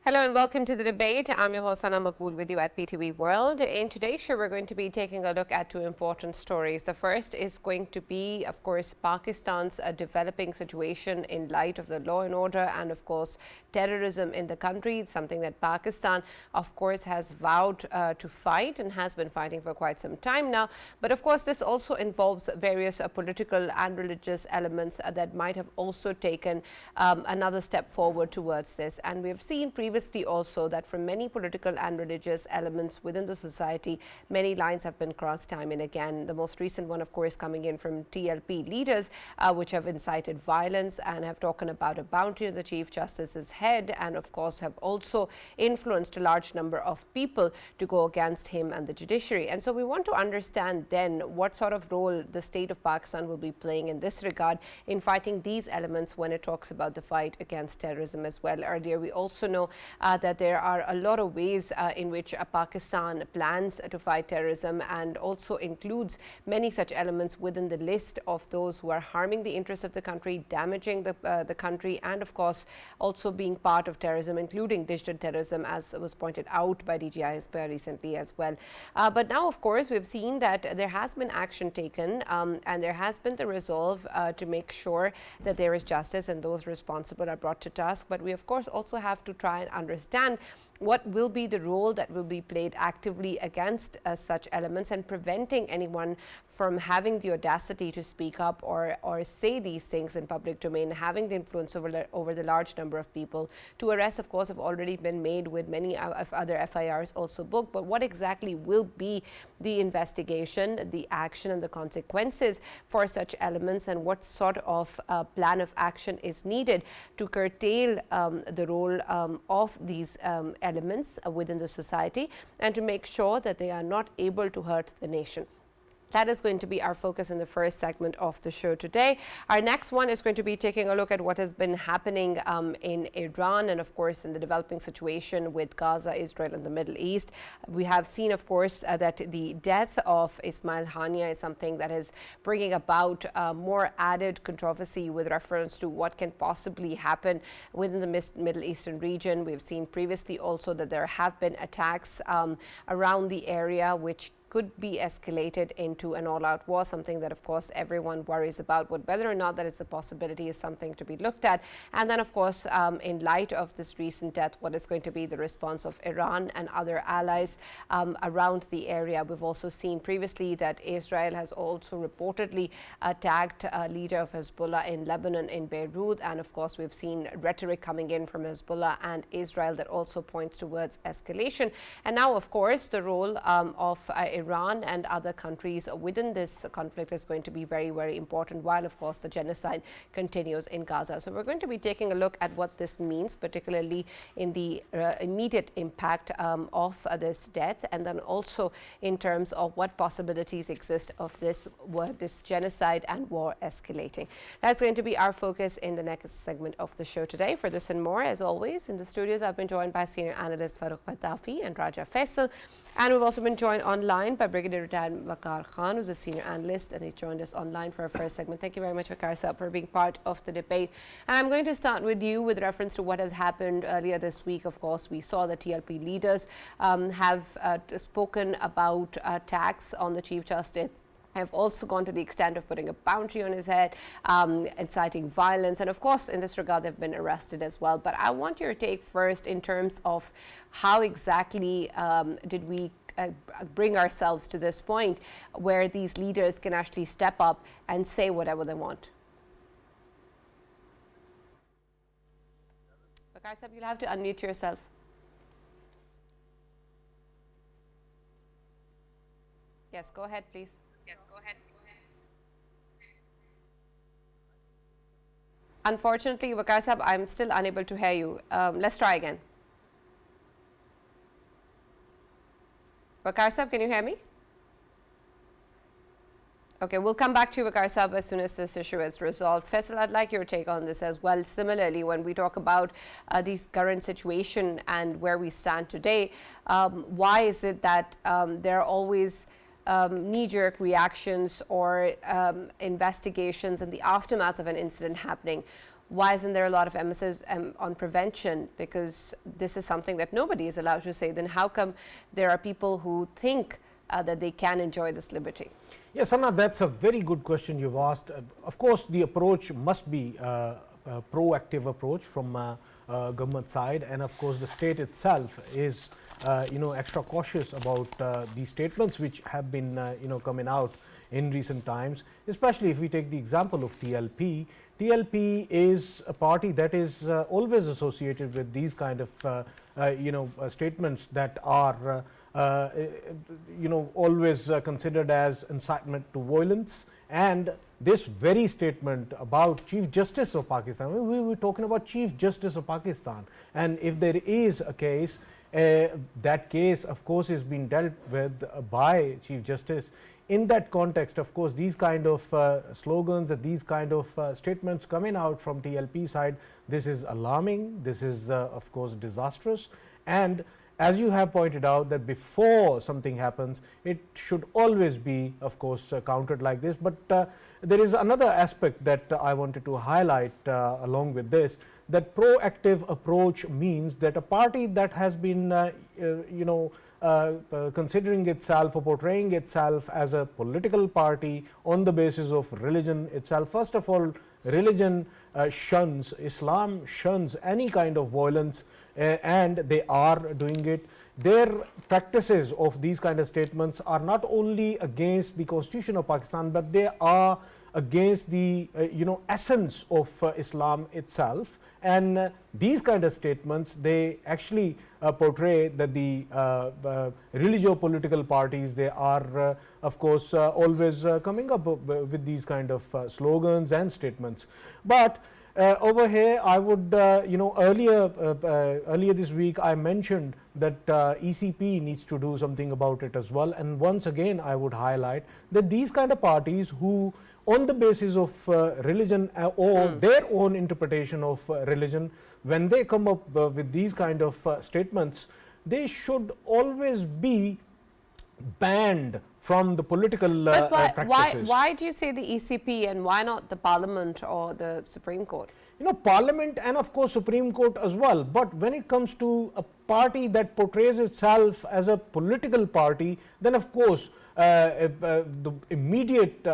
Hello and welcome to the debate. I'm your host, Maqbool, with you at PTV World. In today's show, we're going to be taking a look at two important stories. The first is going to be, of course, Pakistan's developing situation in light of the law and order and, of course, terrorism in the country. It's something that Pakistan, of course, has vowed to fight and has been fighting for quite some time now. But, of course, this also involves various political and religious elements that might have also taken another step forward towards this. And we've seen previously also that from many political and religious elements within the society, many lines have been crossed time and again. The most recent one, of course, coming in from TLP leaders, which have incited violence and have talked about a bounty on the Chief Justice's head, and of course have also influenced a large number of people to go against him and the judiciary. And so we want to understand then what sort of role the state of Pakistan will be playing in this regard in fighting these elements when it talks about the fight against terrorism as well. Earlier, we also know that there are a lot of ways in which Pakistan plans to fight terrorism, and also includes many such elements within the list of those who are harming the interests of the country, damaging the country, and of course also being part of terrorism, including digital terrorism, as was pointed out by DGI recently as well. But now, of course, we've seen that there has been action taken and there has been the resolve to make sure that there is justice and those responsible are brought to task. But we, of course, also have to try and understand what will be the role that will be played actively against such elements and preventing anyone from having the audacity to speak up or say these things in public domain, having the influence over the large number of people. Two arrests, of course, have already been made, with many other FIRs also booked. But what exactly will be the investigation, the action and the consequences for such elements, and what sort of plan of action is needed to curtail the role of these elements within the society and to make sure that they are not able to hurt the nation? That is going to be our focus in the first segment of the show today. Our next one is going to be taking a look at what has been happening in Iran and, of course, in the developing situation with Gaza, Israel, and the Middle East. We have seen, of course, that the death of Ismail haniyeh is something that is bringing about more added controversy with reference to what can possibly happen within the Middle Eastern region. We've seen previously also that there have been attacks around the area which could be escalated into an all-out war, something that, of course, everyone worries about. But whether or not that is a possibility is something to be looked at. And then, of course, in light of this recent death, what is going to be the response of Iran and other allies around the area? We've also seen previously that Israel has also reportedly attacked a leader of Hezbollah in Lebanon, in Beirut. And, of course, we've seen rhetoric coming in from Hezbollah and Israel that also points towards escalation. And now, of course, the role of Iran and other countries within this conflict is going to be very, very important, while, of course, the genocide continues in Gaza. So we're going to be taking a look at what this means, particularly in the immediate impact of this death, and then also in terms of what possibilities exist of this genocide and war escalating. That's going to be our focus in the next segment of the show today. For this and more, as always, in the studios, I've been joined by senior analyst Farrukh, Pitafi, and Raja Faisal. And we've also been joined online by Brigadier retired Waqar Khan, who's a senior analyst, and he's joined us online for our first segment. Thank you very much, Waqar sir, for being part of the debate. And I'm going to start with you with reference to what has happened earlier this week. Of course, we saw the TLP leaders have spoken about attacks on the Chief Justice, have also gone to the extent of putting a bounty on his head, inciting violence. And of course, in this regard, they've been arrested as well. But I want your take first in terms of how exactly did we bring ourselves to this point where these leaders can actually step up and say whatever they want. Waqar sir, you'll have to unmute yourself. Yes, go ahead, please. Yes, go ahead. Unfortunately, Waqar sahab, I'm still unable to hear you. Let's try again. Waqar sahab, can you hear me? Okay, we'll come back to you, Waqar sahab, as soon as this issue is resolved. Faisal, I'd like your take on this as well. Similarly, when we talk about this current situation and where we stand today, why is it that there are always knee-jerk reactions or investigations in the aftermath of an incident happening? why isn't there a lot of emphasis on prevention? Because this is something that nobody is allowed to say. Then how come there are people who think that they can enjoy this liberty? Yes, Anna, that's a very good question you've asked. Of course, the approach must be a proactive approach from government side, and of course the state itself is extra cautious about these statements which have been coming out in recent times, especially if we take the example of TLP. TLP is a party that is always associated with these kind of statements that are always considered as incitement to violence. And this very statement about Chief Justice of Pakistan, we were talking about Chief Justice of Pakistan, and if there is a case, that case of course is being dealt with by Chief Justice. In that context, of course, these kind of slogans and these kind of statements coming out from TLP side, this is alarming, this is of course disastrous, and as you have pointed out that before something happens, it should always be of course countered like this. But there is another aspect that I wanted to highlight along with this, that proactive approach means that a party that has been considering itself or portraying itself as a political party on the basis of religion itself. First of all, religion shuns, Islam shuns any kind of violence, and they are doing it. Their practices of these kind of statements are not only against the Constitution of Pakistan, but they are against the essence of Islam itself. And these kind of statements, they actually portray that the religio-political parties, they are of course always coming up with these kind of slogans and statements. But over here I would earlier this week I mentioned that ECP needs to do something about it as well, and once again I would highlight that these kind of parties who on the basis of religion or their own interpretation of religion, when they come up with these kind of statements, they should always be banned from the political practices. Why do you say the ECP and why not the Parliament or the Supreme Court? Parliament and of course Supreme Court as well. But when it comes to a party that portrays itself as a political party, then of course the immediate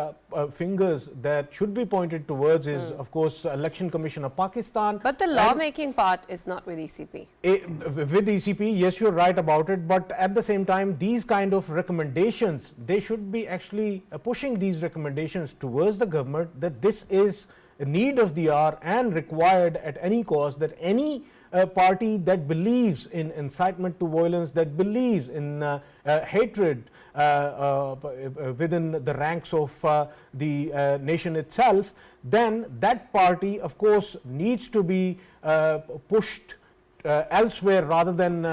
fingers that should be pointed towards is of course Election Commission of Pakistan. But the lawmaking part is not with ECP. With ECP, yes, you're right about it, but at the same time these kind of recommendations, they should be actually pushing these recommendations towards the government that this is a need of the hour and required at any cost, that any party that believes in incitement to violence, that believes in hatred within the ranks of the nation itself, then that party of course needs to be pushed elsewhere rather than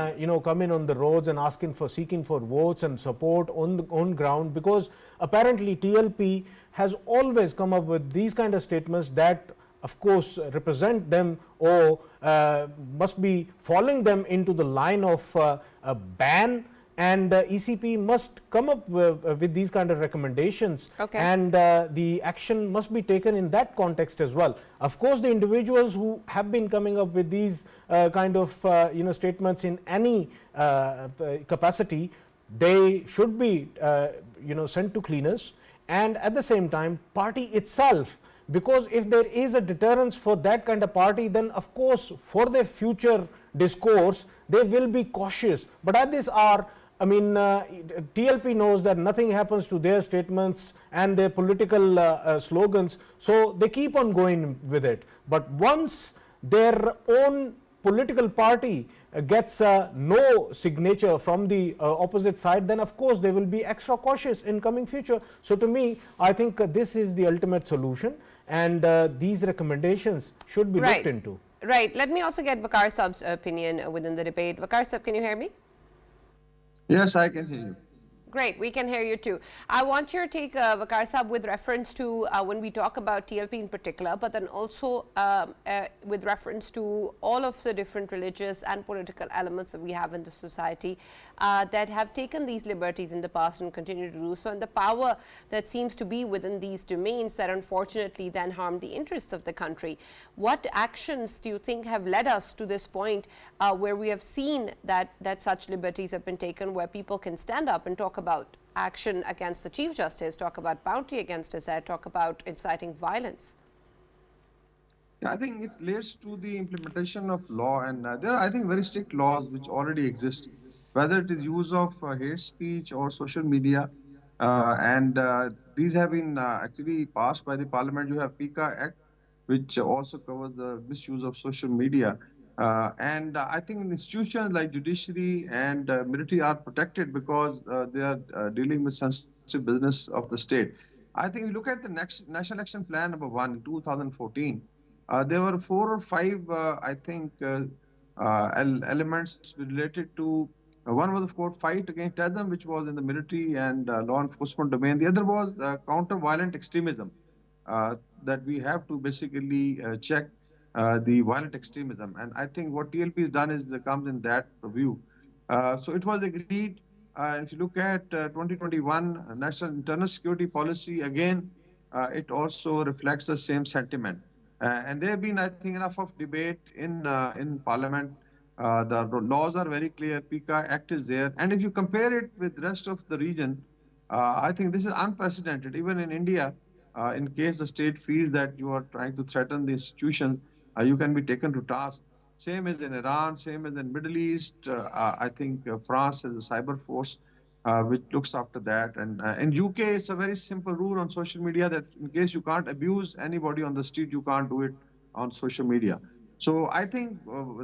coming on the roads and seeking for votes and support on ground, because apparently TLP has always come up with these kind of statements that of course represent them or must be falling them into the line of a ban, and ECP must come up with these kind of recommendations, and the action must be taken in that context as well. Of course, the individuals who have been coming up with these kind of statements in any capacity, they should be sent to cleaners, and at the same time party itself, because if there is a deterrence for that kind of party, then of course for their future discourse they will be cautious. But at this hour, I mean, TLP knows that nothing happens to their statements and their political slogans, so they keep on going with it. But once their own political party gets no signature from the opposite side, then of course they will be extra cautious in coming future. So to me, I think this is the ultimate solution, and these recommendations should be looked into. Right. Let me also get Waqar Sab's opinion within the debate. Waqar Sab, can you hear me? Yes, I can hear you. Great, we can hear you too. I want your take, Waqar Sahab, with reference to when we talk about TLP in particular, but then also with reference to all of the different religious and political elements that we have in the society that have taken these liberties in the past and continue to do so, and the power that seems to be within these domains that unfortunately then harm the interests of the country. What actions do you think have led us to this point where we have seen that such liberties have been taken, where people can stand up and talk about action against the Chief Justice, talk about bounty against his head, talk about inciting violence? Yeah, I think it relates to the implementation of law, and there are, I think, very strict laws which already exist, whether it is use of hate speech or social media, and these have been actually passed by the parliament. You have PICA Act, which also covers the misuse of social media, and I think institutions like judiciary and military are protected because they are dealing with sensitive business of the state. I think we look at the next National Action Plan number 1 in 2014. There were 4 or 5, I think, elements related to. One was, of course, fight against terrorism, which was in the military and law enforcement domain. The other was counter-violent extremism, that we have to basically check the violent extremism. And I think what TLP has done is comes in that view. So it was agreed. If you look at 2021 National Internal Security Policy, again, it also reflects the same sentiment. And there have been, I think, enough of debate in Parliament. The laws are very clear. PICA Act is there. And if you compare it with the rest of the region, I think this is unprecedented. Even in India, in case the state feels that you are trying to threaten the institution, you can be taken to task. Same as in Iran, same as in Middle East. I think France has a cyber force which looks after that. And in UK, it's a very simple rule on social media that in case you can't abuse anybody on the street, you can't do it on social media. So I think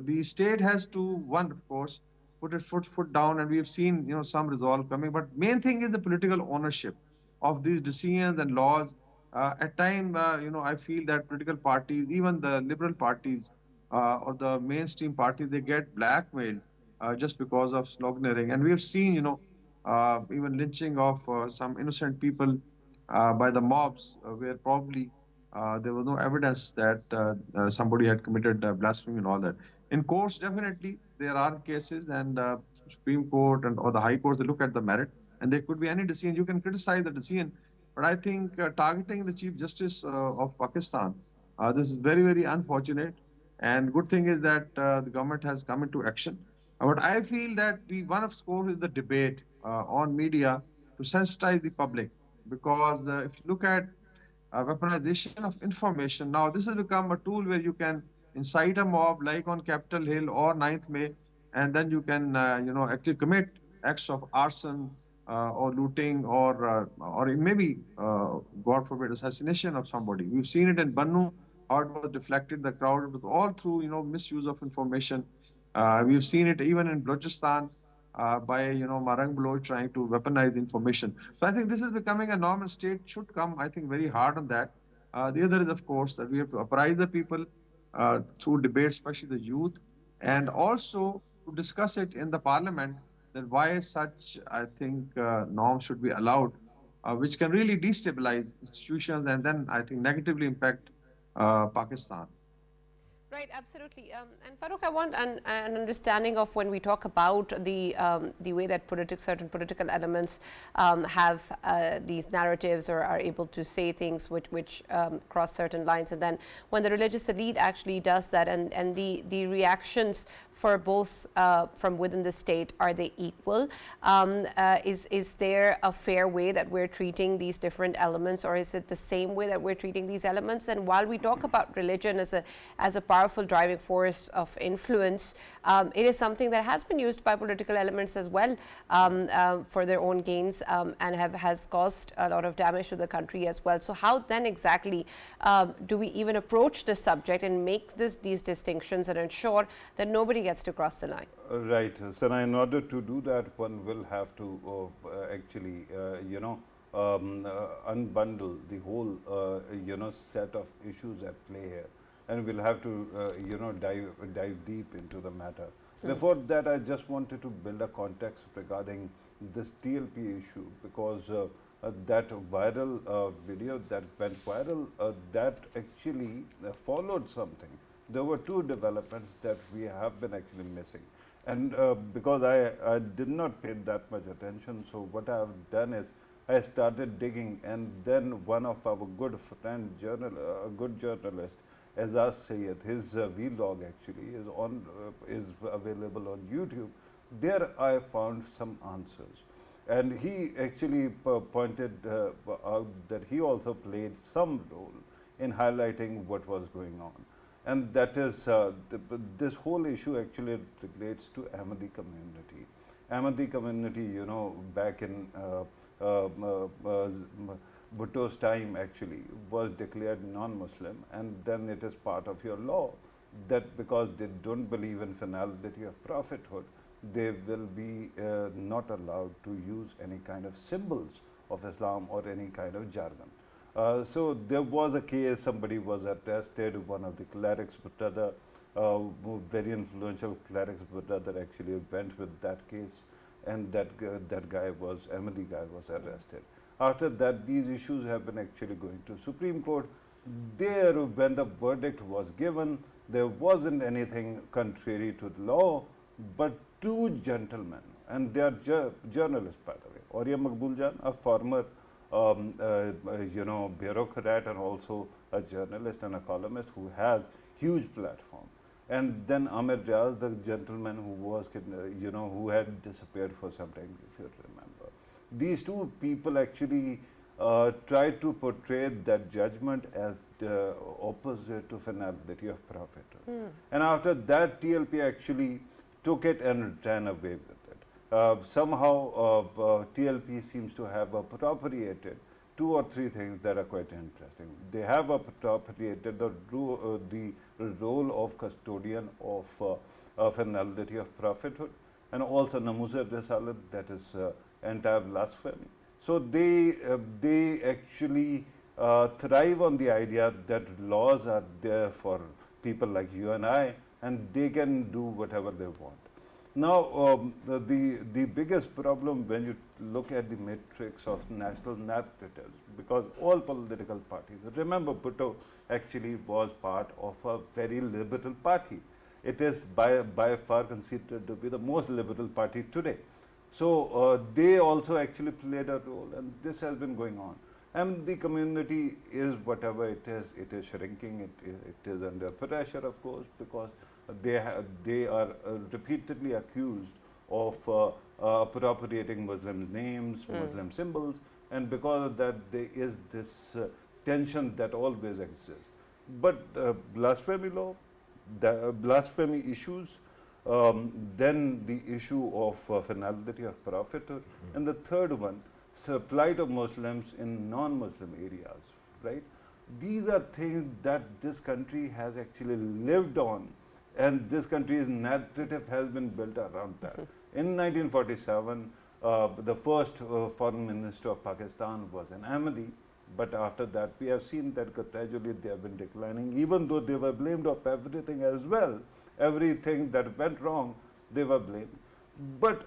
the state has to, one, of course, put its foot down, and we have seen some resolve coming. But main thing is the political ownership of these decisions and laws. At time, I feel that political parties, even the liberal parties or the mainstream parties, they get blackmailed just because of sloganeering. And we have seen, even lynching of some innocent people by the mobs, where probably there was no evidence that somebody had committed blasphemy and all that. In courts, definitely there are cases, and Supreme Court and or the High Court, they look at the merit, and there could be any decision. You can criticize the decision, but I think targeting the Chief Justice of Pakistan, this is very, very unfortunate. And good thing is that the government has come into action. But I feel that one of score is the debate on media to sensitize the public, because if you look at weaponization of information, now this has become a tool where you can incite a mob like on Capitol Hill or 9th May, and then you can actually commit acts of arson or looting or maybe God forbid assassination of somebody. We've seen it in Bannu, how it was deflected the crowd. It was all through misuse of information. We've seen it even in Balochistan by Marang Baloch trying to weaponize information. So I think this is becoming a norm, and state should come, I think, very hard on that. The other is, of course, that we have to apprise the people through debate, especially the youth, and also to discuss it in the parliament, that why such, I think, norms should be allowed, which can really destabilize institutions and then, I think, negatively impact Pakistan. Right, absolutely. And Farrukh, I want an understanding of when we talk about the way that certain political elements have these narratives or are able to say things which cross certain lines, and then when the religious elite actually does that, and the reactions for both from within the state, are they equal? Is there a fair way that we're treating these different elements, or is it the same way that we're treating these elements? And while we talk about religion as a powerful driving force of influence, it is something that has been used by political elements as well for their own gains, and has caused a lot of damage to the country as well. So how then exactly do we even approach this subject and make these distinctions and ensure that nobody gets to cross the line? Right, Sana. In order to do that, one will have to actually, unbundle the whole, set of issues at play here, and we'll have to, dive deep into the matter. Before that, I just wanted to build a context regarding this TLP issue, because that viral video that went viral, that actually followed something. There were two developments that we have been actually missing. And because I did not pay that much attention, so what I have done is I started digging, and then one of our good friend, a good journalist, Azaz Sayed, his vlog actually is available on YouTube. There I found some answers. And he actually pointed out that he also played some role in highlighting what was going on. And that is, this whole issue actually relates to Ahmadi community. Ahmadi community, you know, back in Bhutto's time actually was declared non-Muslim, and then it is part of your law that because they don't believe in finality of prophethood, they will be not allowed to use any kind of symbols of Islam or any kind of jargon. So there was a case, somebody was arrested, one of the clerics, brother, very influential clerics brother actually went with that case, and that guy was, Ahmadi guy was arrested. After that, these issues have been actually going to Supreme Court. There, when the verdict was given, there wasn't anything contrary to the law, but two gentlemen, and they are journalists, by the way. Auria Maqbool Jan, a former bureaucrat and also a journalist and a columnist who has huge platform. And then Amir Riaz, the gentleman who was, who had disappeared for some time, if you remember. These two people actually tried to portray that judgment as the opposite to finality of prophethood. And after that, TLP actually took it and ran away with it. Somehow, TLP seems to have appropriated two or three things that are quite interesting. They have appropriated the role of custodian of finality of prophethood, and also Namuzar Risalat, that is anti-blasphemy. So they actually thrive on the idea that laws are there for people like you and I, and they can do whatever they want. Now, the biggest problem when you look at the matrix of national narratives, because all political parties, remember Bhutto actually was part of a very liberal party. It is by far considered to be the most liberal party today. So they also actually played a role, and this has been going on. And the community is whatever it is shrinking, it is under pressure, of course, because they are repeatedly accused of appropriating Muslim names, Muslim symbols, and because of that there is this tension that always exists. But blasphemy law, the blasphemy issues, then the issue of finality of prophethood, and the third one, plight of Muslims in non-Muslim areas, right? These are things that this country has actually lived on, and this country's narrative has been built around that. In 1947, the first foreign minister of Pakistan was an Ahmadi, but after that we have seen that gradually they have been declining, even though they were blamed of everything as well. Everything that went wrong, they were blamed. But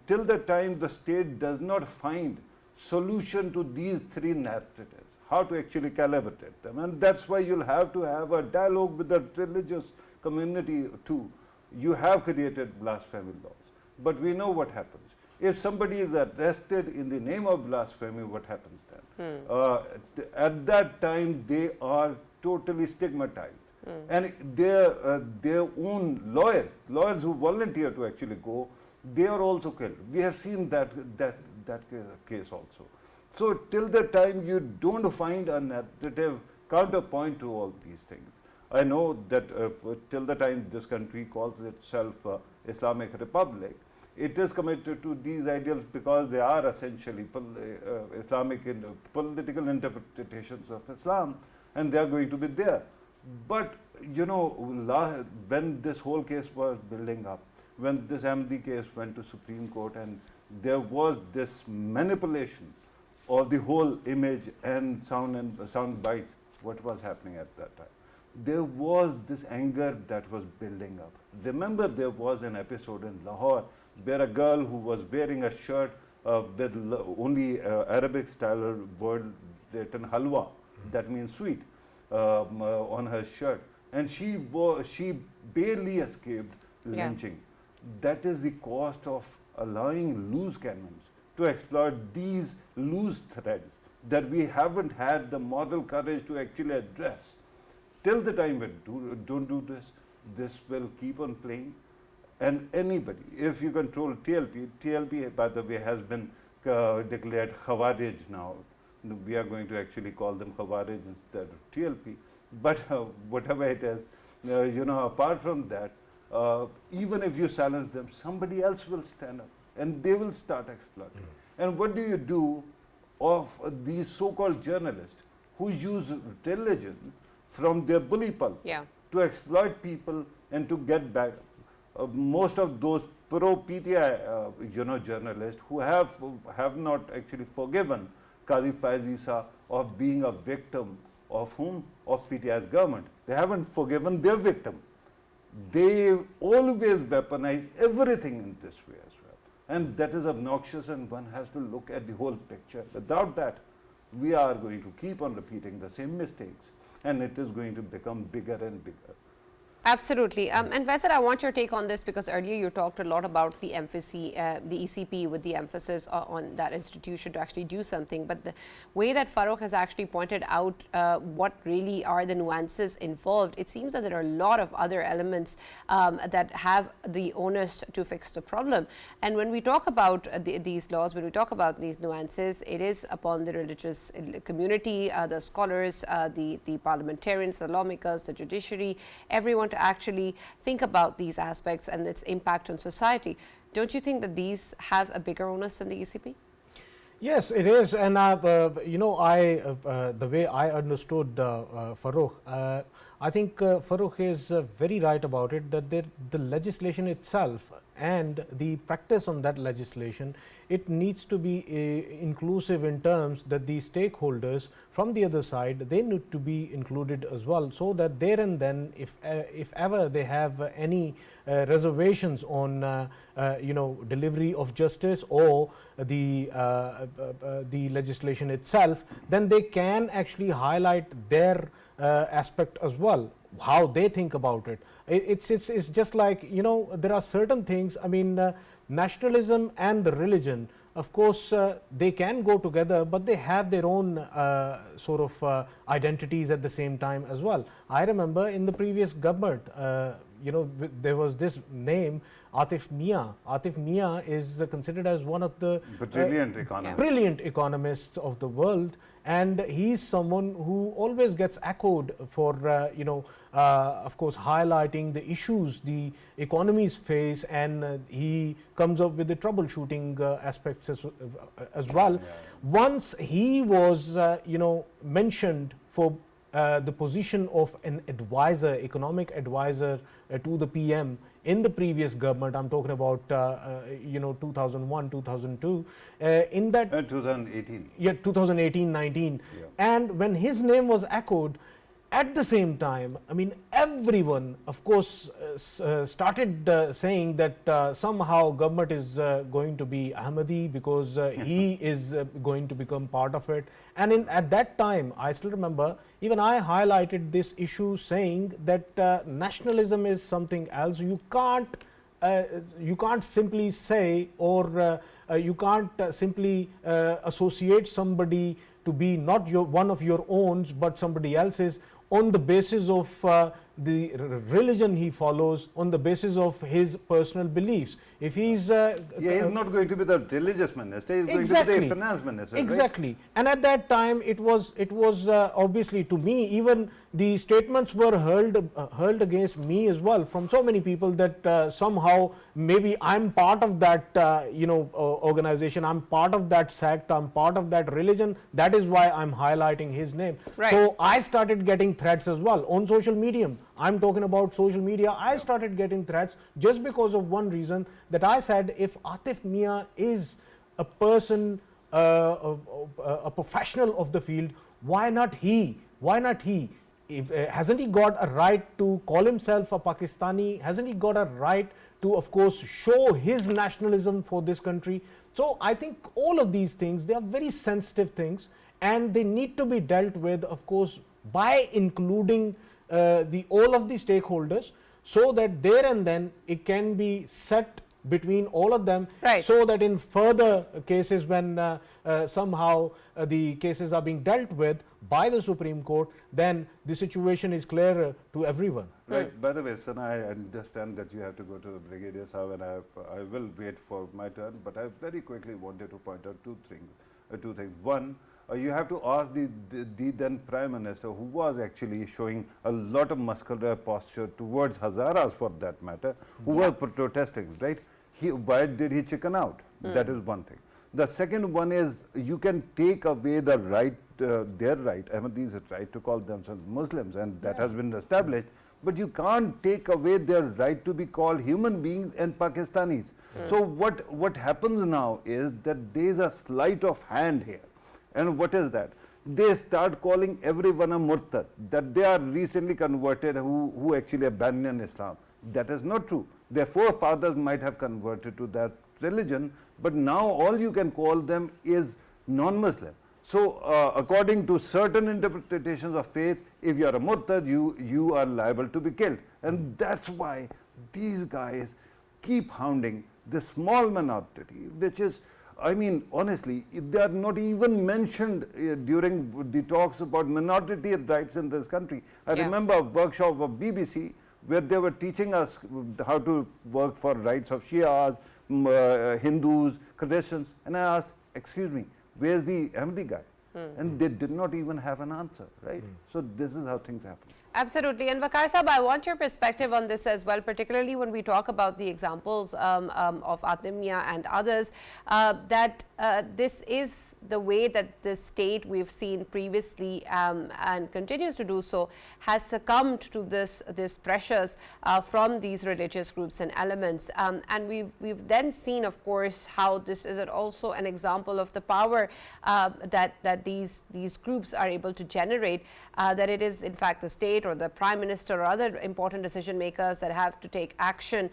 till the time the state does not find solution to these three narratives, how to actually calibrate them, and that's why you'll have to have a dialogue with the religious community too. You have created blasphemy laws, but we know what happens. If somebody is arrested in the name of blasphemy, what happens then? At that time, they are totally stigmatized. And their own lawyers who volunteer to actually go, they are also killed. We have seen that case also. So till the time you don't find a narrative counterpoint to all these things, I know that till the time this country calls itself Islamic Republic, it is committed to these ideals because they are essentially Islamic political interpretations of Islam, and they are going to be there. But you know, when this whole case was building up, when this Ahmadi case went to Supreme Court, and there was this manipulation of the whole image and sound bites, what was happening at that time. there was this anger that was building up. Remember, there was an episode in Lahore where a girl who was wearing a shirt with only Arabic style word written halwa, that means sweet, on her shirt, and she barely escaped lynching. That is the cost of allowing loose cannons to exploit these loose threads that we haven't had the moral courage to actually address. Till the time we don't do this, this will keep on playing. And anybody, if you control TLP, by the way, has been declared Khawarij now. We are going to actually call them Khawarij instead of TLP. But whatever it is, apart from that, even if you silence them, somebody else will stand up and they will start exploiting. And what do you do of these so-called journalists who use religion from their bully pulpit to exploit people and to get back? Most of those pro-PTI journalists who have not actually forgiven Qazi Faiz Isa of being a victim of whom? Of PTI's government. They haven't forgiven their victim. They always weaponize everything in this way as well. And that is obnoxious, and one has to look at the whole picture. Without that, we are going to keep on repeating the same mistakes, and it is going to become bigger and bigger. Absolutely. And Faisal, I want your take on this, because earlier you talked a lot about the emphasis, the ECP with the emphasis on that institution to actually do something. But the way that Farrukh has actually pointed out what really are the nuances involved, it seems that there are a lot of other elements that have the onus to fix the problem. And when we talk about these laws, when we talk about these nuances, it is upon the religious community, the scholars, the parliamentarians, the lawmakers, the judiciary, everyone to actually think about these aspects and its impact on society. Don't you think that these have a bigger onus than the ECP? Yes, it is. And the way I understood Farrukh, I think Farrukh is very right about it, that the legislation itself and the practice on that legislation, it needs to be inclusive in terms that the stakeholders from the other side, they need to be included as well, so that there and then, if ever they have any reservations on delivery of justice or the legislation itself, then they can actually highlight their aspect as well, how they think about it. It's just like, there are certain things, I mean, nationalism and the religion, of course, they can go together, but they have their own sort of identities at the same time as well. I remember in the previous government, there was this name, Atif Mia. Atif Mia is considered as one of the brilliant economists of the world, and he's someone who always gets echoed for of course highlighting the issues the economies face, and he comes up with the troubleshooting aspects as well. Once he was mentioned for the position of an advisor, economic advisor to the PM in the previous government, I'm talking about 2001, 2002, in that 2018. Yeah, 2018-19, and when his name was echoed, at the same time, I mean, everyone, of course, started saying that somehow government is going to be Ahmadi because he is going to become part of it. And at that time, I still remember, even I highlighted this issue, saying that nationalism is something else. You can't simply say, or you can't simply associate somebody to be not one of your own, but somebody else's, on the basis of the religion he follows, on the basis of his personal beliefs. If he's he's not going to be the religious minister, he's going to be the finance minister. Exactly. Right? And at that time, it was obviously, to me, even the statements were hurled against me as well from so many people that somehow maybe I'm part of that organization, I'm part of that sect, I'm part of that religion. That is why I'm highlighting his name. Right. So I started getting threats as well on social media. I'm talking about social media. I started getting threats just because of one reason, that I said, if Atif Mia is a person, a professional of the field, why not he? Why not he? hasn't he got a right to call himself a Pakistani? Hasn't he got a right to, of course, show his nationalism for this country? So I think all of these things, they are very sensitive things, and they need to be dealt with, of course, by including all of the stakeholders, so that there and then it can be set between all of them, right, so that in further cases, when somehow the cases are being dealt with by the Supreme Court, then the situation is clearer to everyone. Right. By the way, Sana, I understand that you have to go to the Brigadier Sahib, and I will wait for my turn, but I very quickly wanted to point out two things. One, you have to ask the then Prime Minister, who was actually showing a lot of muscular posture towards Hazaras, for that matter, who were protesting, right? Why did he chicken out? That is one thing. The second one is, you can take away the right, their right, Ahmadis' right to call themselves Muslims, and that has been established, but you can't take away their right to be called human beings and Pakistanis. So what happens now is that there is a sleight of hand here. And what is that? They start calling everyone a murtad, that they are recently converted who actually abandoned Islam. That is not true. Their forefathers might have converted to that religion, but now all you can call them is non-Muslim. So according to certain interpretations of faith, if you are a murtad, you are liable to be killed. And that's why these guys keep hounding the small minority, which is, I mean, honestly, they are not even mentioned during the talks about minority rights in this country. I remember a workshop of BBC where they were teaching us how to work for rights of Shias, Hindus, Christians, and I asked, excuse me, where's the Ahmadi guy? And they did not even have an answer, right? So this is how things happen. Absolutely. And Waqar Sahab, I want your perspective on this as well, particularly when we talk about the examples of Atimia and others, that this is the way that the state, we've seen previously and continues to do so, has succumbed to this pressures from these religious groups and elements. And we've then seen, of course, how this is also an example of the power that these groups are able to generate, that it is in fact the state or the Prime Minister or other important decision makers that have to take action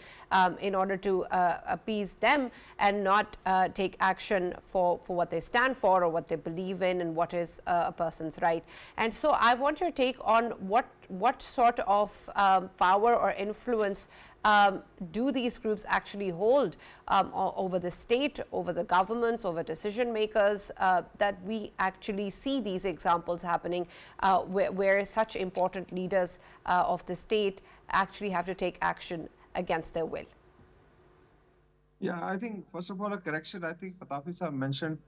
in order to appease them, and not take action for what they stand for or what they believe in and what is a person's right. And so I want your take on what sort of power or influence do these groups actually hold over the state, over the governments, over decision makers, that we actually see these examples happening where such important leaders of the state actually have to take action against their will? Yeah, I think, first of all, a correction. I think Pitafi sir mentioned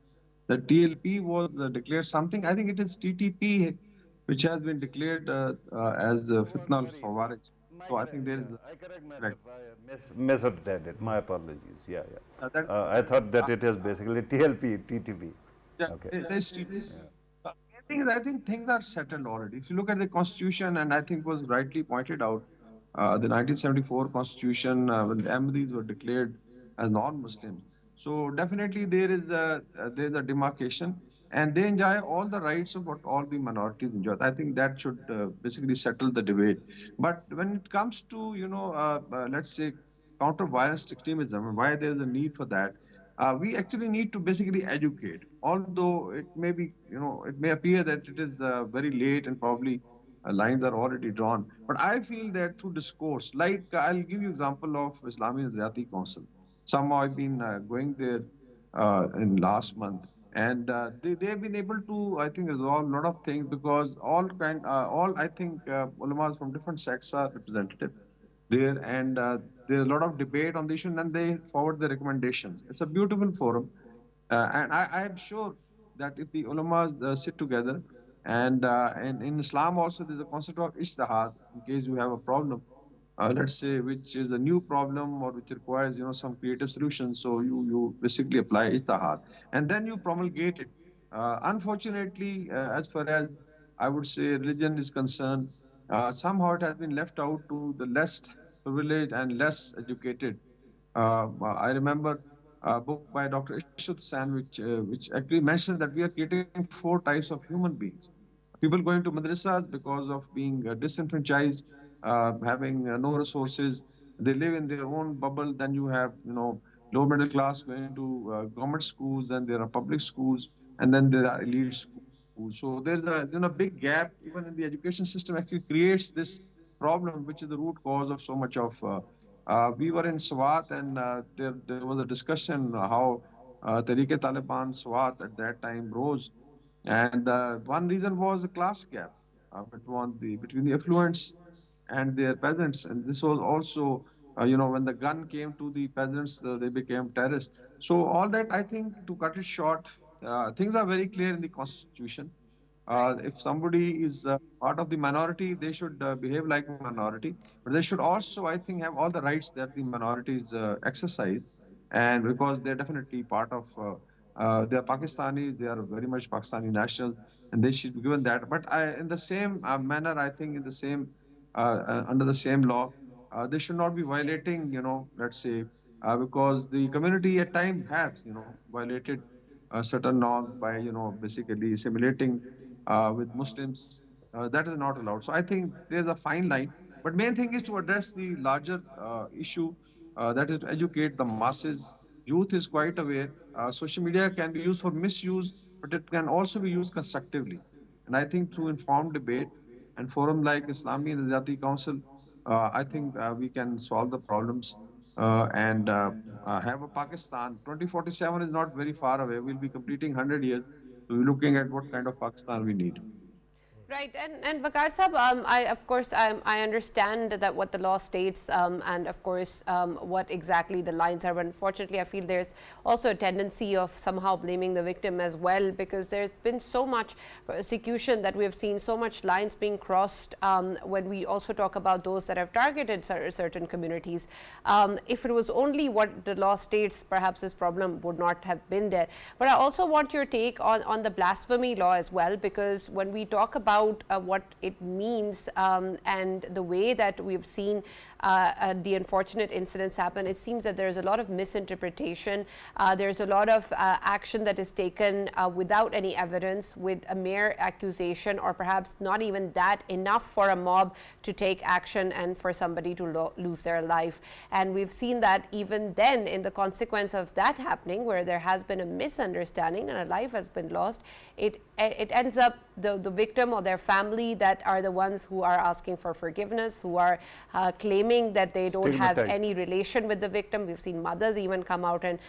that TLP was declared something. I think it is TTP which has been declared as Fitna al-Khawarij. So I think there is... I correct myself. I misheard it. My apologies. Yeah. I thought that it is basically TLP, TTP. Yeah, Okay. it is TTP. I think things are settled already. If you look at the constitution, and I think was rightly pointed out, the 1974 constitution, when the Ahmadis were declared as non-Muslims. So definitely there is a demarcation, and they enjoy all the rights of what all the minorities enjoy. I think that should basically settle the debate. But when it comes to, let's say, counter-violence extremism, and why there is a need for that, we actually need to basically educate. Although it may be, it may appear that it is very late and probably lines are already drawn. But I feel that through discourse, like I'll give you example of Islamic Nazariyati Council. Somehow I've been going there in last month, and they've been able to, I think, resolve a lot of things, because all I think ulamas from different sects are representative there, and there's a lot of debate on the issue, and then they forward the recommendations. It's a beautiful forum, and I am sure that if the ulamas sit together, and in Islam also there's a concept of ijtihad, in case you have a problem, let's say, which is a new problem or which requires some creative solution. So you basically apply ijtihad, and then you promulgate it. Unfortunately, as far as I would say religion is concerned, somehow it has been left out to the less privileged and less educated. I remember a book by Dr. Ishut San, which actually mentions that we are creating 4 types of human beings. people going to madrasas because of being disenfranchised, having no resources. They live in their own bubble. Then you have, low middle class going to government schools. Then there are public schools, and then there are elite schools. So there's a big gap even in the education system. Actually creates this problem, which is the root cause of so much of. We were in Swat, and there was a discussion how Tariq-e-Taliban Swat at that time rose, and one reason was the class gap between the affluents and their peasants. And this was also, when the gun came to the peasants, they became terrorists. So all that, I think, to cut it short, things are very clear in the constitution. Right. If somebody is part of the minority, they should behave like minority, but they should also, I think, have all the rights that the minorities exercise. And because they're definitely part of, they're Pakistanis, they are very much Pakistani nationals, and they should be given that. But in the same manner, I think, in the same under the same law, they should not be violating, let's say, because the community at time has, violated certain norms by, basically assimilating with Muslims. That is not allowed. So I think there's a fine line. But main thing is to address the larger issue, that is to educate the masses. Youth is quite aware. Social media can be used for misuse, but it can also be used constructively. And I think through informed debate and forum like Islami Najati Council, I think we can solve the problems and have a Pakistan. 2047 is not very far away. We'll be completing 100 years. So we're looking at what kind of Pakistan we need. Right, and Waqar Sahab, I of course I understand that what the law states, and of course what exactly the lines are. But unfortunately, I feel there's also a tendency of somehow blaming the victim as well, because there's been so much persecution that we have seen, so much lines being crossed when we also talk about those that have targeted certain communities. If it was only what the law states, perhaps this problem would not have been there. But I also want your take on the blasphemy law as well, because when we talk about what it means and the way that we've seen the unfortunate incidents happen, it seems that there's a lot of misinterpretation. There's a lot of action that is taken without any evidence, with a mere accusation, or perhaps not even that enough for a mob to take action and for somebody to lose their life. And we've seen that even then, in the consequence of that happening, where there has been a misunderstanding and a life has been lost, it ends up the victim or their family that are the ones who are asking for forgiveness, who are claiming that they don't have any relation with the victim. We've seen mothers even come out and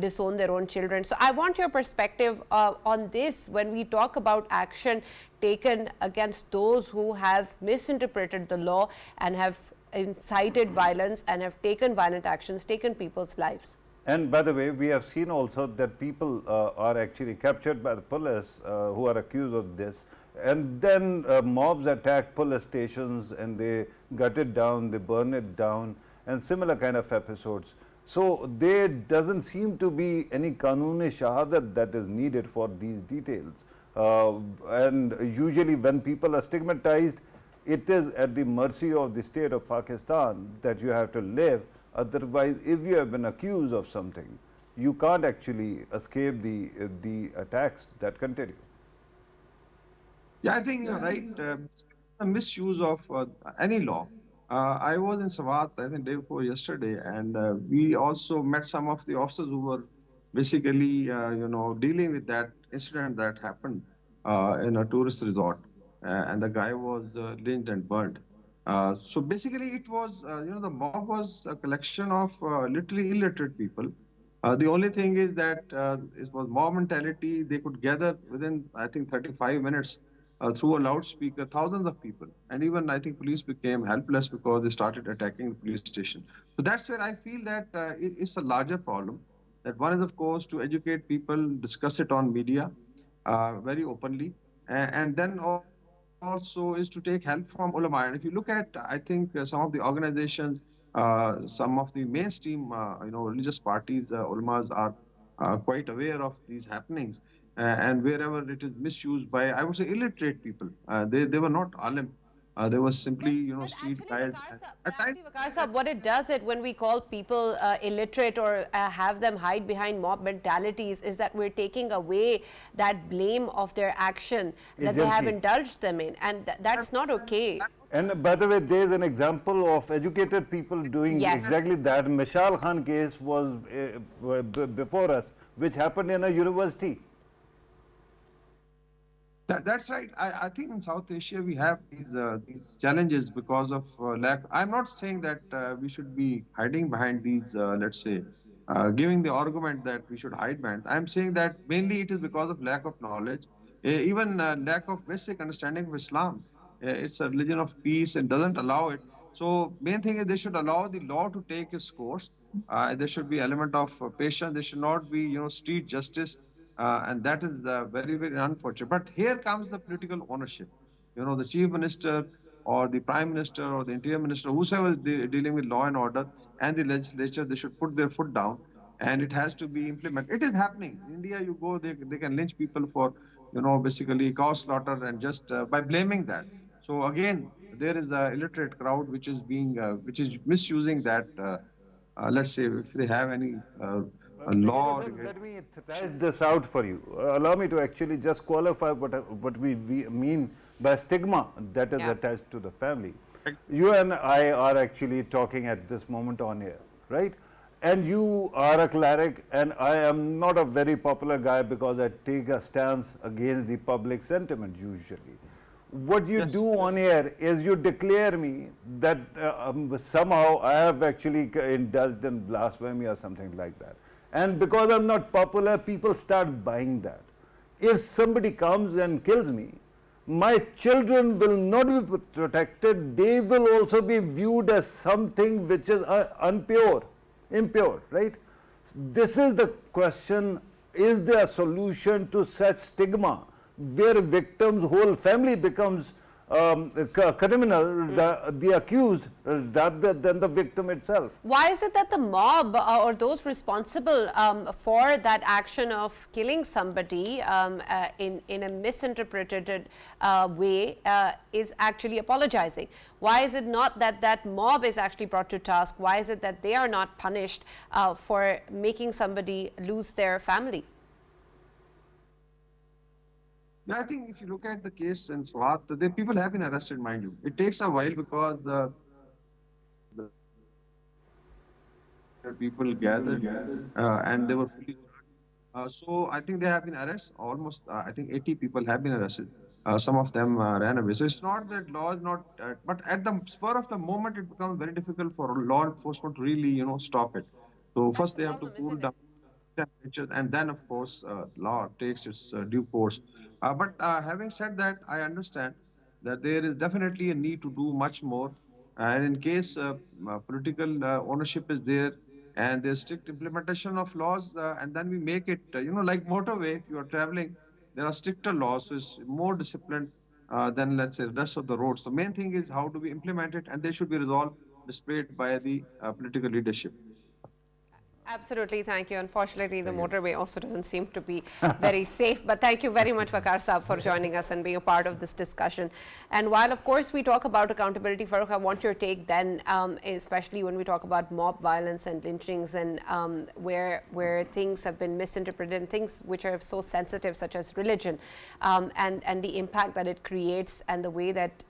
disown their own children. So I want your perspective on this when we talk about action taken against those who have misinterpreted the law and have incited violence and have taken violent actions, taken people's lives. And by the way, we have seen also that people are actually captured by the police who are accused of this, and then mobs attack police stations and they gut it down, they burn it down, and similar kind of episodes. So there doesn't seem to be any Qanun-e Shahadat that is needed for these details. And usually when people are stigmatized, it is at the mercy of the state of Pakistan that you have to live. Otherwise, if you have been accused of something, you can't actually escape the attacks that continue. Yeah, I think you're right. A misuse of any law. I was in Sawat, I think, day before yesterday, and we also met some of the officers who were basically, dealing with that incident that happened in a tourist resort, and the guy was lynched and burned. So basically, it was, the mob was a collection of literally illiterate people. The only thing is that it was mob mentality. They could gather within, I think, 35 minutes through a loudspeaker, thousands of people. And even, I think, police became helpless because they started attacking the police station. So that's where I feel that it's a larger problem. That one is, of course, to educate people, discuss it on media very openly, and then also is to take help from ulama. And if you look at, I think, some of the organizations, some of the mainstream, religious parties, ulamas are quite aware of these happenings. And wherever it is misused by, I would say, illiterate people, they were not alim. There was simply, But street actually, guys. Waqar And Sahab, at times, what it does it when we call people illiterate or have them hide behind mob mentalities is that we're taking away that blame of their action that they have Agency. indulged them in, and that's not okay. And by the way, there is an example of educated people doing Yes. exactly that. Mishal Khan case was before us, which happened in a university. That's right. I think in South Asia we have these challenges because of lack. I'm not saying that we should be hiding behind these, let's say, giving the argument that we should hide behind. I'm saying that mainly it is because of lack of knowledge, even lack of basic understanding of Islam. It's a religion of peace and doesn't allow it. So main thing is they should allow the law to take its course. There should be element of patience. There should not be, street justice, and that is very, very unfortunate. But here comes the political ownership. The chief minister or the prime minister or the interior minister, whosoever is dealing with law and order, and the legislature, they should put their foot down, and it has to be implemented. It is happening. In India, you go, they can lynch people for, basically cow slaughter, and just by blaming that. So again, there is the illiterate crowd which is which is misusing that. Let's say if they have any a law regarding. Let me thrash this out for you. Allow me to actually just qualify what we mean by stigma that is attached to the family. You and I are actually talking at this moment on air, right? And you are a cleric, and I am not a very popular guy because I take a stance against the public sentiment usually. What you do on air is you declare me that somehow I have actually indulged in blasphemy or something like that. And because I'm not popular, people start buying that. If somebody comes and kills me, my children will not be protected. They will also be viewed as something which is impure, right? This is the question. Is there a solution to such stigma where victims' whole family becomes criminal, the accused, rather than the victim itself? Why is it that the mob or those responsible for that action of killing somebody in a misinterpreted way is actually apologizing? Why is it not that that mob is actually brought to task? Why is it that they are not punished for making somebody lose their family? I think if you look at the case in Swat, the people have been arrested, mind you. It takes a while because the people gathered and they were fully. So I think they have been arrested. Almost, I think 80 people have been arrested. Some of them ran away. So it's not that law is not, but at the spur of the moment, it becomes very difficult for law enforcement to really, stop it. So first they have to cool down temperatures, and then of course law takes its due course. But having said that, I understand that there is definitely a need to do much more, and in case political ownership is there and there's strict implementation of laws, and then we make it like motorway. If you are traveling, there are stricter laws, so it's more disciplined than, let's say, the rest of the roads. The main thing is how do we implement it, and they should be resolved, displayed by the political leadership. Absolutely, thank you. Unfortunately, the motorway also doesn't seem to be very safe. But thank you very much, Waqar Saab, for joining us and being a part of this discussion. And while, of course, we talk about accountability, Farrukh, I want your take then, especially when we talk about mob violence and lynchings and where things have been misinterpreted and things which are so sensitive, such as religion, and the impact that it creates and the way that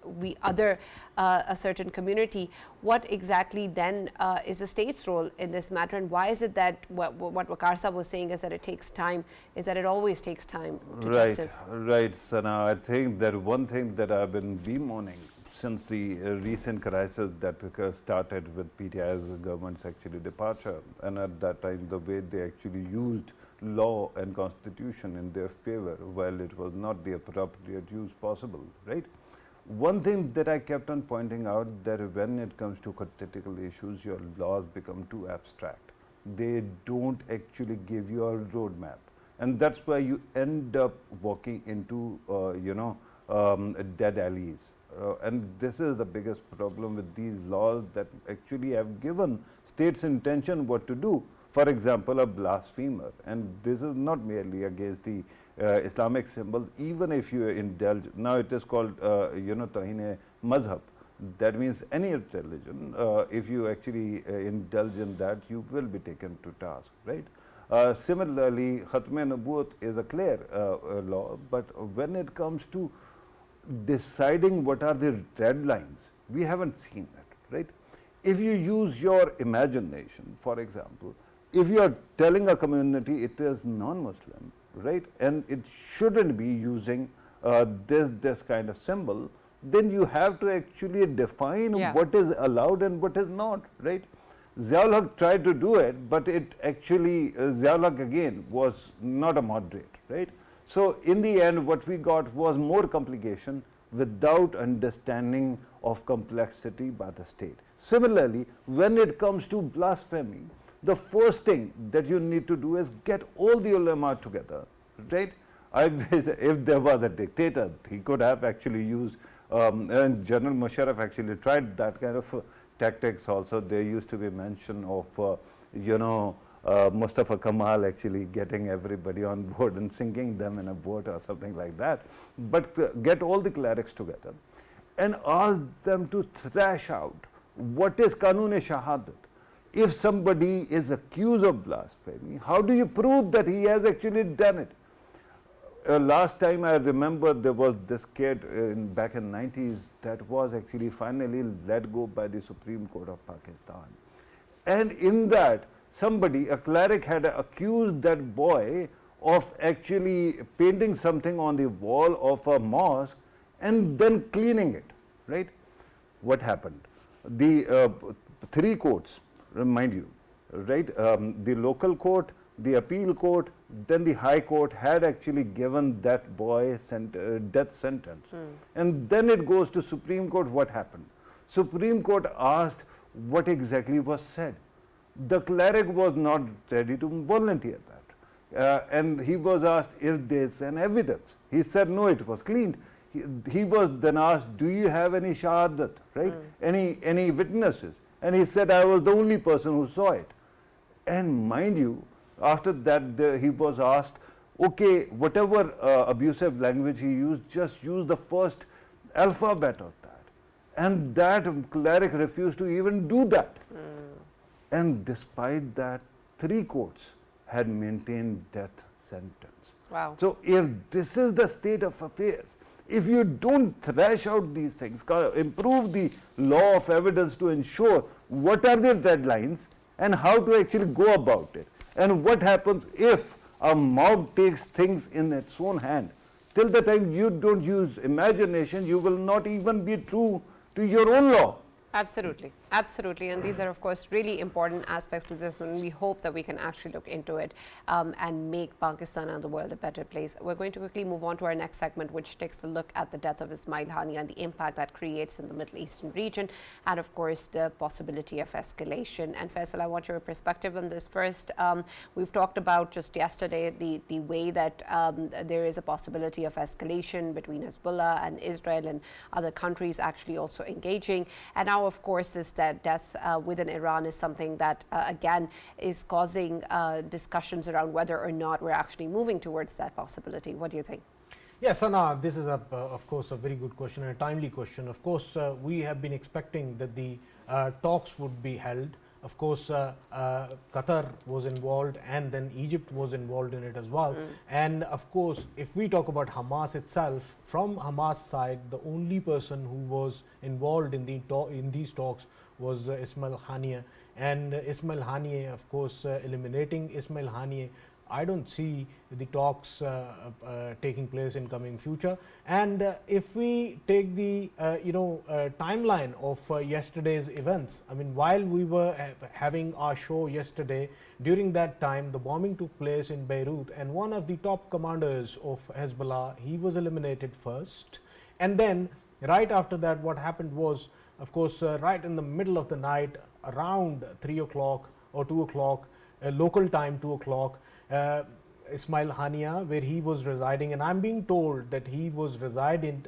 we other a certain community. What exactly then is the state's role in this matter, and why is it that what Waqar Saab was saying is that it takes time, is that it always takes time to justice? Right, Sana. I think that one thing that I've been bemoaning since the recent crisis that started with PTI's government's actually departure, and at that time the way they actually used law and constitution in their favor while it was not the appropriate use possible, right? One thing that I kept on pointing out, that when it comes to critical issues, your laws become too abstract. They don't actually give you a roadmap, and that's why you end up walking into dead alleys. And this is the biggest problem with these laws, that actually have given states intention what to do. For example, a blasphemer, and this is not merely against the Islamic symbols, even if you indulge, now it is called, Tohine Mazhab. That means any religion, if you actually indulge in that, you will be taken to task, right? Similarly, Khatm Nabuwat is a clear law, but when it comes to deciding what are the red lines, we haven't seen that, right? If you use your imagination, for example, if you are telling a community it is non-Muslim, right, and it shouldn't be using this kind of symbol, then you have to actually define what is allowed and what is not, right? Ziaul Haq tried to do it, but it actually, Ziaul Haq again was not a moderate, right? So in the end, what we got was more complication without understanding of complexity by the state. Similarly, when it comes to blasphemy, the first thing that you need to do is get all the ulama together, right? If there was a dictator, he could have actually used, and General Musharraf actually tried that kind of tactics also. There used to be mention of, Mustafa Kamal actually getting everybody on board and sinking them in a boat or something like that. But get all the clerics together and ask them to thrash out what is Qanun-e-Shahadat. If somebody is accused of blasphemy, how do you prove that he has actually done it? Last time I remember there was this kid back in 90s that was actually finally let go by the Supreme Court of Pakistan. And in that, somebody, a cleric, had accused that boy of actually painting something on the wall of a mosque and then cleaning it, right? What happened? The three courts, remind you, right? The local court, the appeal court, then the high court had actually given that boy death sentence. And then it goes to Supreme Court. What happened? Supreme Court asked what exactly was said. The cleric was not ready to volunteer that. And he was asked, is this an evidence? He said, no, it was cleaned. He was then asked, do you have any shahadat, right? Any witnesses? And he said, I was the only person who saw it. And mind you, after that, he was asked, okay, whatever abusive language he used, just use the first alphabet of that. And that cleric refused to even do that. And despite that, three courts had maintained death sentence. Wow. So if this is the state of affairs, if you don't thrash out these things, improve the law of evidence to ensure what are the deadlines and how to actually go about it, and what happens if a mob takes things in its own hand, till the time you don't use imagination, you will not even be true to your own law. Absolutely, absolutely, and these are of course really important aspects to this, and we hope that we can actually look into it and make Pakistan and the world a better place. We're going to quickly move on to our next segment, which takes a look at the death of Ismail Haniyeh and the impact that creates in the Middle Eastern region, and of course the possibility of escalation. And Faisal, I want your perspective on this first. We've talked about just yesterday the way that there is a possibility of escalation between Hezbollah and Israel and other countries actually also engaging, and now of course this death within Iran is something that again is causing discussions around whether or not we're actually moving towards that possibility. What do you think? Yes, Sana, this is of course a very good question and a timely question. Of course, we have been expecting that the talks would be held. Of course, Qatar was involved and then Egypt was involved in it as well. And of course, if we talk about Hamas itself, from Hamas side, the only person who was involved in these talks was Ismail Haniyeh. And Ismail Haniyeh, of course, eliminating Ismail Haniyeh, I don't see the talks taking place in coming future. And if we take the timeline of yesterday's events, I mean, while we were having our show yesterday, during that time the bombing took place in Beirut, and one of the top commanders of Hezbollah, he was eliminated first. And then right after that, what happened was, of course, right in the middle of the night, around 3 o'clock or 2 o'clock, local time 2 o'clock, Ismail Haniyeh, where he was residing, and I'm being told that he was residing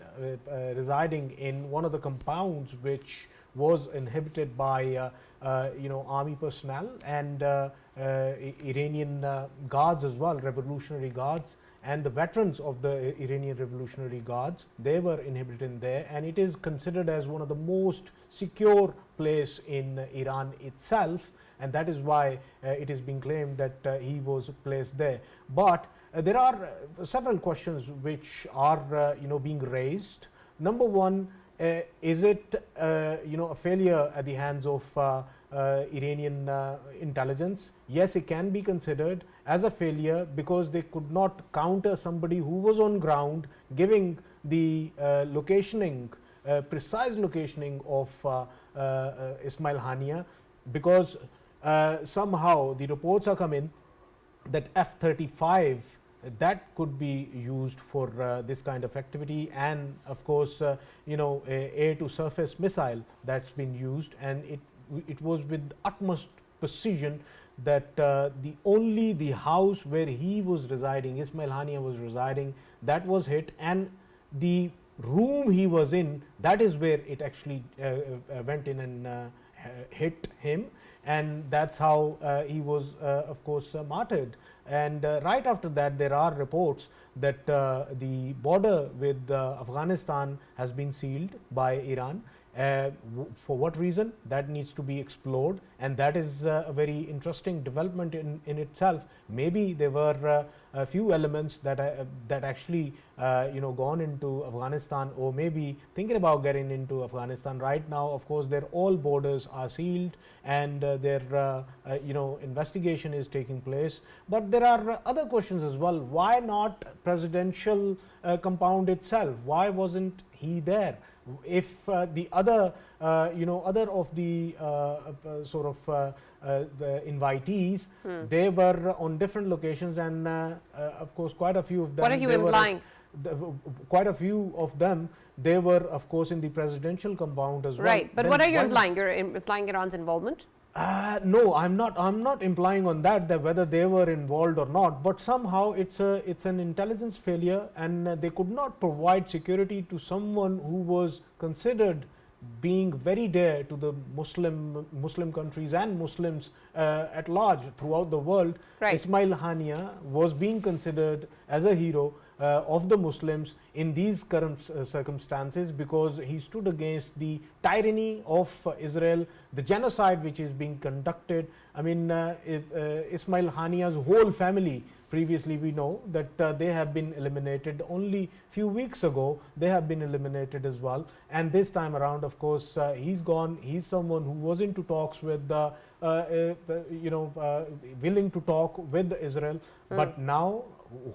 in one of the compounds which was inhabited by army personnel and Iranian guards as well, revolutionary guards. and the veterans of the Iranian Revolutionary Guards, they were inhibited in there, and it is considered as one of the most secure place in Iran itself, and that is why it is being claimed that he was placed there. But there are several questions which are being raised. Number one, is it a failure at the hands of Iranian intelligence? Yes, it can be considered as a failure because they could not counter somebody who was on ground giving the precise locationing of Ismail Haniyeh, because somehow the reports are coming that F-35 that could be used for this kind of activity, and of course air to surface missile that's been used, and it was with utmost precision that the house where he was residing, Ismail Haniyeh was residing, that was hit, and the room he was in, that is where it actually went in and hit him, and that's how he was of course martyred. And right after that, there are reports that the border with Afghanistan has been sealed by Iran. For what reason? That needs to be explored, and that is a very interesting development in itself. Maybe there were a few elements that actually gone into Afghanistan, or maybe thinking about getting into Afghanistan. Right now, of course, their all borders are sealed, and their investigation is taking place. But there are other questions as well. Why not presidential compound itself? Why wasn't he there? If the other other of the the invitees, they were on different locations, and of course quite a few of them. What are you implying? Quite a few of them, they were of course in the presidential compound as well. Right, but then what are you implying? You're implying Iran's involvement? No, I'm not implying on that whether they were involved or not, but somehow it's an intelligence failure, and they could not provide security to someone who was considered being very dear to the Muslim countries and Muslims at large throughout the world. Right. Ismail Haniyeh was being considered as a hero of the Muslims in these current circumstances, because he stood against the tyranny of Israel, the genocide which is being conducted. I mean, Ismail Haniyeh's whole family, previously we know that they have been eliminated. Only few weeks ago they have been eliminated as well, and this time around, of course, he's gone. He's someone who was into talks with willing to talk with Israel, but now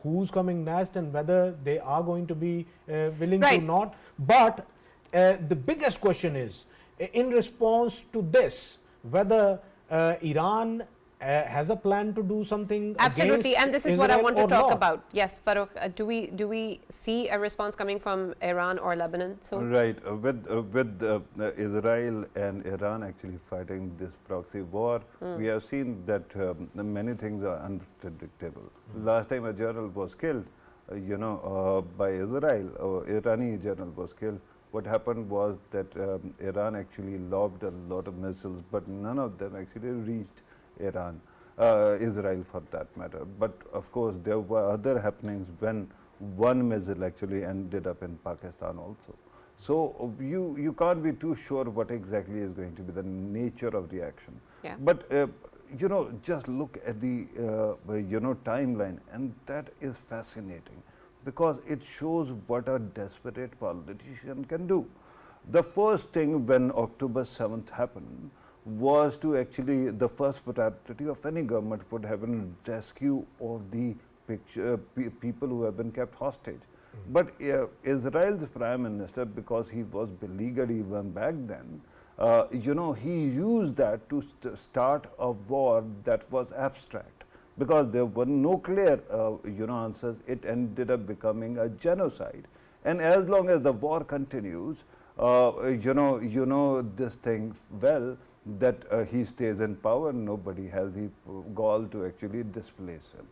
who's coming next, and whether they are going to be willing to not. But the biggest question is, in response to this, whether Iran has a plan to do something. Absolutely, and this is Israel, what I want to talk not. about. Yes, Farrukh, do we see a response coming from Iran or Lebanon? So right, with Israel and Iran actually fighting this proxy war, we have seen that many things are unpredictable. Last time a general was killed, by Israel, or Iranian general was killed. What happened was that Iran actually lobbed a lot of missiles, but none of them actually reached Israel for that matter. But of course, there were other happenings when one missile actually ended up in Pakistan also. So you can't be too sure what exactly is going to be the nature of the action. Yeah. But just look at the timeline, and that is fascinating, because it shows what a desperate politician can do. The first thing when October 7th happened was to actually, the first priority of any government would have been rescue of the people who have been kept hostage. But Israel's prime minister, because he was beleaguered even back then, he used that to start a war that was abstract, because there were no clear answers. It ended up becoming a genocide, and as long as the war continues, this thing well, that he stays in power, nobody has the gall to actually displace him.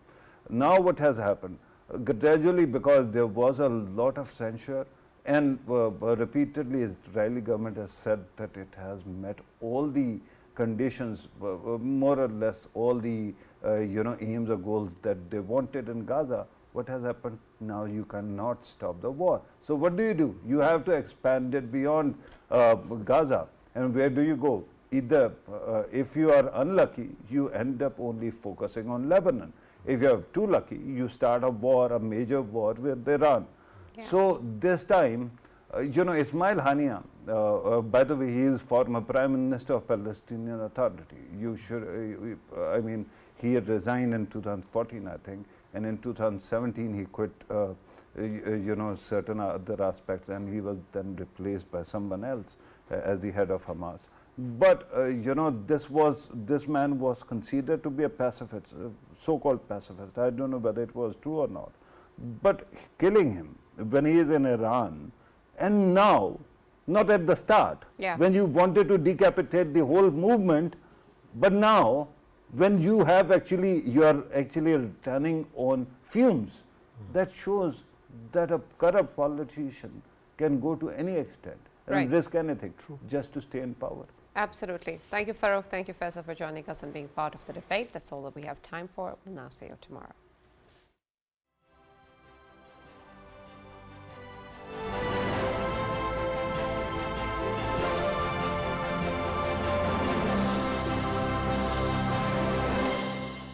Now what has happened? Gradually, because there was a lot of censure, and repeatedly Israeli government has said that it has met all the conditions, more or less all the aims or goals that they wanted in Gaza. what has happened? Now you cannot stop the war. So what do? You have to expand it beyond Gaza. And where do you go? Either, if you are unlucky, you end up only focusing on Lebanon. If you are too lucky, you start a war, a major war with Iran. Yeah. So this time, Ismail Haniyeh, by the way, he is former Prime Minister of Palestinian Authority. You should, I mean, he had resigned in 2014, I think, and in 2017 he quit, certain other aspects, and he was then replaced by someone else as the head of Hamas. But this man was considered to be a pacifist, so-called pacifist. I don't know whether it was true or not. But killing him when he is in Iran, and now, not at the start, when you wanted to decapitate the whole movement, but now, when you are actually running on fumes, that shows that a corrupt politician can go to any extent and risk anything just to stay in power. Absolutely. Thank you, Farrukh. Thank you, Faisal, for joining us and being part of the debate. That's all that we have time for. We'll now see you tomorrow.